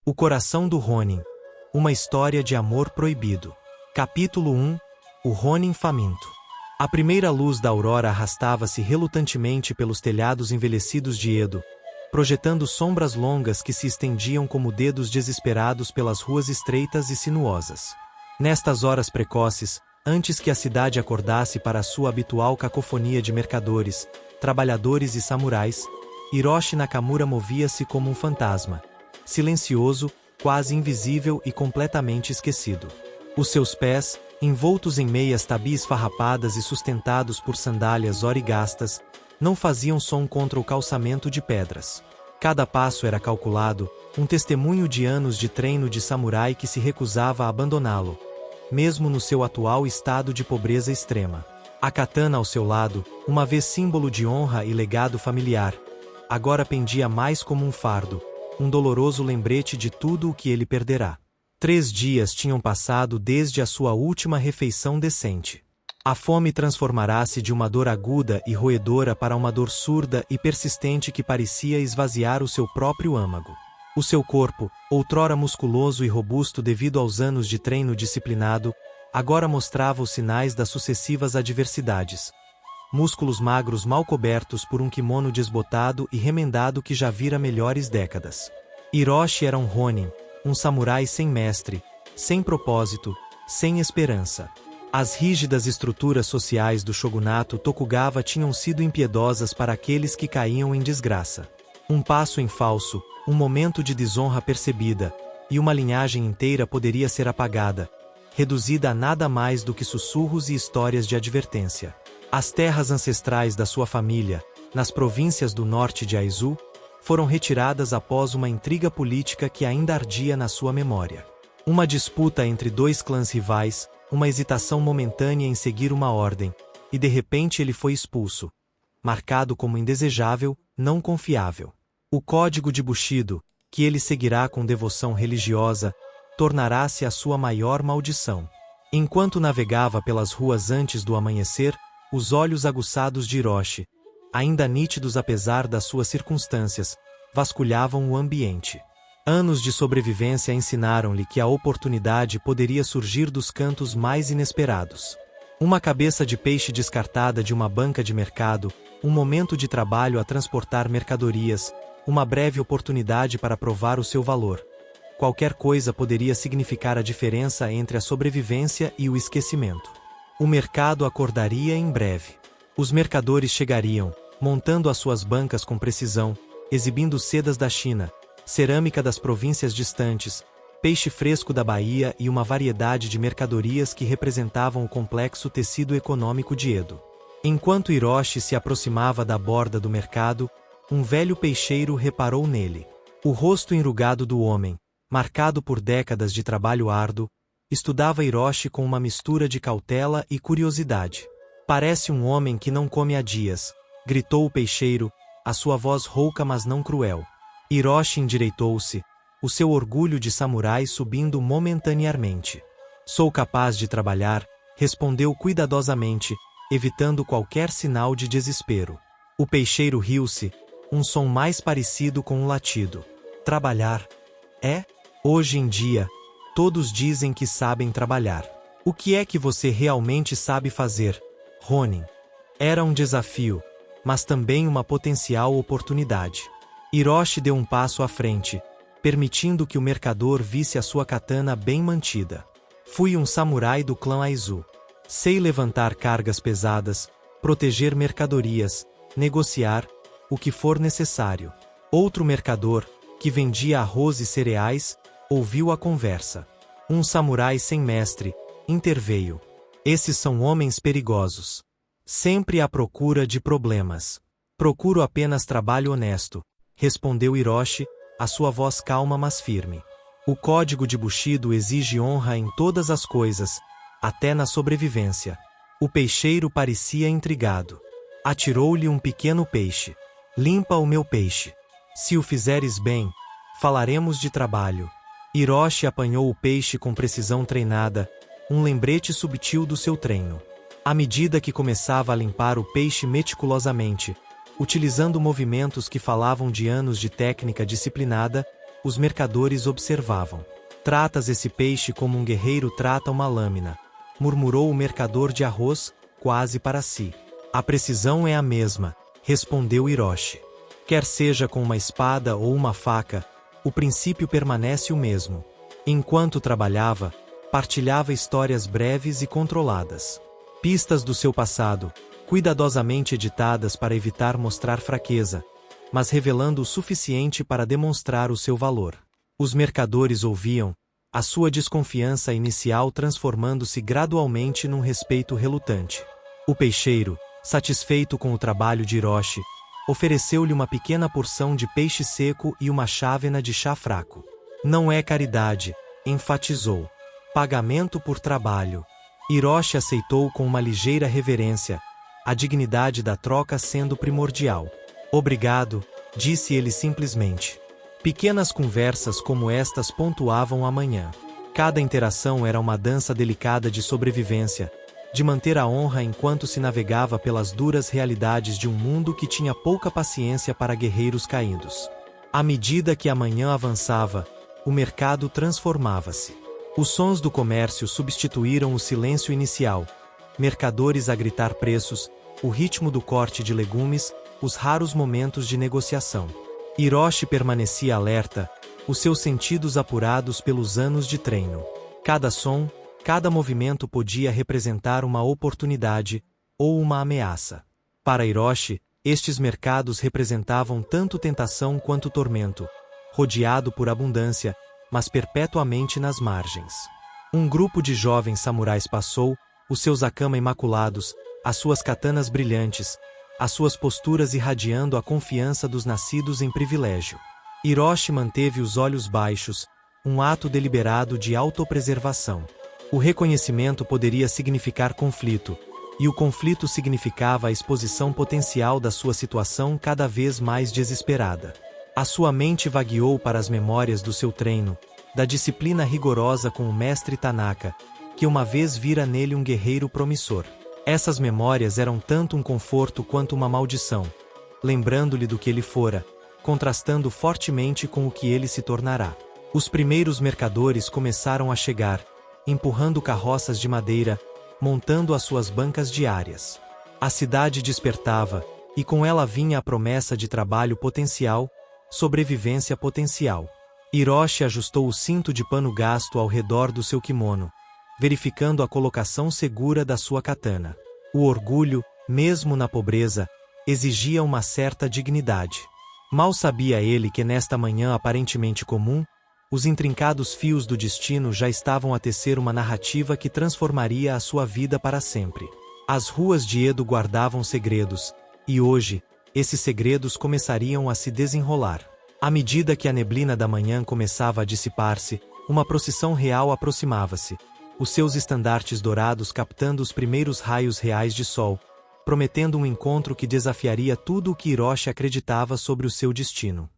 O coração do Ronin. Uma história de amor proibido. Capítulo 1. O Ronin faminto. A primeira luz da aurora arrastava-se relutantemente pelos telhados envelhecidos de Edo, projetando sombras longas que se estendiam como dedos desesperados pelas ruas estreitas e sinuosas. Nestas horas precoces, antes que a cidade acordasse para a sua habitual cacofonia de mercadores, trabalhadores e samurais, Hiroshi Nakamura movia-se como um fantasma, silencioso, quase invisível e completamente esquecido. Os seus pés, envoltos em meias tabi esfarrapadas e sustentados por sandálias origastas, não faziam som contra o calçamento de pedras. Cada passo era calculado, um testemunho de anos de treino de samurai que se recusava a abandoná-lo, mesmo no seu atual estado de pobreza extrema. A katana ao seu lado, uma vez símbolo de honra e legado familiar, agora pendia mais como um fardo, um doloroso lembrete de tudo o que ele perderá. 3 dias tinham passado desde a sua última refeição decente. A fome transformará-se de uma dor aguda e roedora para uma dor surda e persistente que parecia esvaziar o seu próprio âmago. O seu corpo, outrora musculoso e robusto devido aos anos de treino disciplinado, agora mostrava os sinais das sucessivas adversidades. Músculos magros mal cobertos por um kimono desbotado e remendado que já vira melhores décadas. Hiroshi era um Ronin, um samurai sem mestre, sem propósito, sem esperança. As rígidas estruturas sociais do shogunato Tokugawa tinham sido impiedosas para aqueles que caíam em desgraça. Um passo em falso, um momento de desonra percebida, e uma linhagem inteira poderia ser apagada, reduzida a nada mais do que sussurros e histórias de advertência. As terras ancestrais da sua família, nas províncias do norte de Aizu, foram retiradas após uma intriga política que ainda ardia na sua memória. Uma disputa entre 2 clãs rivais, uma hesitação momentânea em seguir uma ordem, e de repente ele foi expulso, marcado como indesejável, não confiável. O código de Bushido, que ele seguirá com devoção religiosa, tornará-se a sua maior maldição. Enquanto navegava pelas ruas antes do amanhecer, os olhos aguçados de Hiroshi, ainda nítidos apesar das suas circunstâncias, vasculhavam o ambiente. Anos de sobrevivência ensinaram-lhe que a oportunidade poderia surgir dos cantos mais inesperados. Uma cabeça de peixe descartada de uma banca de mercado, um momento de trabalho a transportar mercadorias, uma breve oportunidade para provar o seu valor. Qualquer coisa poderia significar a diferença entre a sobrevivência e o esquecimento. O mercado acordaria em breve. Os mercadores chegariam, montando as suas bancas com precisão, exibindo sedas da China, cerâmica das províncias distantes, peixe fresco da Bahia e uma variedade de mercadorias que representavam o complexo tecido econômico de Edo. Enquanto Hiroshi se aproximava da borda do mercado, um velho peixeiro reparou nele. O rosto enrugado do homem, marcado por décadas de trabalho árduo, estudava Hiroshi com uma mistura de cautela e curiosidade. "Parece um homem que não come há dias", gritou o peixeiro, a sua voz rouca mas não cruel. Hiroshi endireitou-se, o seu orgulho de samurai subindo momentaneamente. "Sou capaz de trabalhar", respondeu cuidadosamente, evitando qualquer sinal de desespero. O peixeiro riu-se, um som mais parecido com um latido. "Trabalhar? É? Hoje em dia, todos dizem que sabem trabalhar. O que é que você realmente sabe fazer, Ronin?" Era um desafio, mas também uma potencial oportunidade. Hiroshi deu um passo à frente, permitindo que o mercador visse a sua katana bem mantida. "Fui um samurai do clã Aizu. Sei levantar cargas pesadas, proteger mercadorias, negociar, o que for necessário." Outro mercador, que vendia arroz e cereais, ouviu a conversa. Um samurai sem mestre, interveio. "Esses são homens perigosos. Sempre à procura de problemas. Procuro apenas trabalho honesto", respondeu Hiroshi, a sua voz calma mas firme. "O código de Bushido exige honra em todas as coisas, até na sobrevivência." O peixeiro parecia intrigado. Atirou-lhe um pequeno peixe. "Limpa o meu peixe. Se o fizeres bem, falaremos de trabalho." Hiroshi apanhou o peixe com precisão treinada, um lembrete subtil do seu treino. À medida que começava a limpar o peixe meticulosamente, utilizando movimentos que falavam de anos de técnica disciplinada, os mercadores observavam. Tratas esse peixe como um guerreiro trata uma lâmina, murmurou o mercador de arroz, quase para si. A precisão é a mesma, respondeu Hiroshi. Quer seja com uma espada ou uma faca, o princípio permanece o mesmo. Enquanto trabalhava, partilhava histórias breves e controladas. Pistas do seu passado, cuidadosamente editadas para evitar mostrar fraqueza, mas revelando o suficiente para demonstrar o seu valor. Os mercadores ouviam, a sua desconfiança inicial transformando-se gradualmente num respeito relutante. O peixeiro, satisfeito com o trabalho de Hiroshi, ofereceu-lhe uma pequena porção de peixe seco e uma chávena de chá fraco. Não é caridade, enfatizou. Pagamento por trabalho. Hiroshi aceitou com uma ligeira reverência, a dignidade da troca sendo primordial. Obrigado, disse ele simplesmente. Pequenas conversas como estas pontuavam a manhã. Cada interação era uma dança delicada de sobrevivência, de manter a honra enquanto se navegava pelas duras realidades de um mundo que tinha pouca paciência para guerreiros caídos. À medida que a manhã avançava, o mercado transformava-se. Os sons do comércio substituíram o silêncio inicial, mercadores a gritar preços, o ritmo do corte de legumes, os raros momentos de negociação. Hiroshi permanecia alerta, os seus sentidos apurados pelos anos de treino. Cada som, cada movimento podia representar uma oportunidade ou uma ameaça. Para Hiroshi, estes mercados representavam tanto tentação quanto tormento, rodeado por abundância, mas perpetuamente nas margens. Um grupo de jovens samurais passou, os seus akama imaculados, as suas katanas brilhantes, as suas posturas irradiando a confiança dos nascidos em privilégio. Hiroshi manteve os olhos baixos, um ato deliberado de autopreservação. O reconhecimento poderia significar conflito, e o conflito significava a exposição potencial da sua situação cada vez mais desesperada. A sua mente vagueou para as memórias do seu treino, da disciplina rigorosa com o mestre Tanaka, que uma vez vira nele um guerreiro promissor. Essas memórias eram tanto um conforto quanto uma maldição, lembrando-lhe do que ele fora, contrastando fortemente com o que ele se tornará. Os primeiros mercadores começaram a chegar, empurrando carroças de madeira, montando as suas bancas diárias. A cidade despertava, e com ela vinha a promessa de trabalho potencial, sobrevivência potencial. Hiroshi ajustou o cinto de pano gasto ao redor do seu kimono, verificando a colocação segura da sua katana. O orgulho, mesmo na pobreza, exigia uma certa dignidade. Mal sabia ele que nesta manhã aparentemente comum, os intrincados fios do destino já estavam a tecer uma narrativa que transformaria a sua vida para sempre. As ruas de Edo guardavam segredos, e hoje, esses segredos começariam a se desenrolar. À medida que a neblina da manhã começava a dissipar-se, uma procissão real aproximava-se, os seus estandartes dourados captando os primeiros raios reais de sol, prometendo um encontro que desafiaria tudo o que Hiroshi acreditava sobre o seu destino.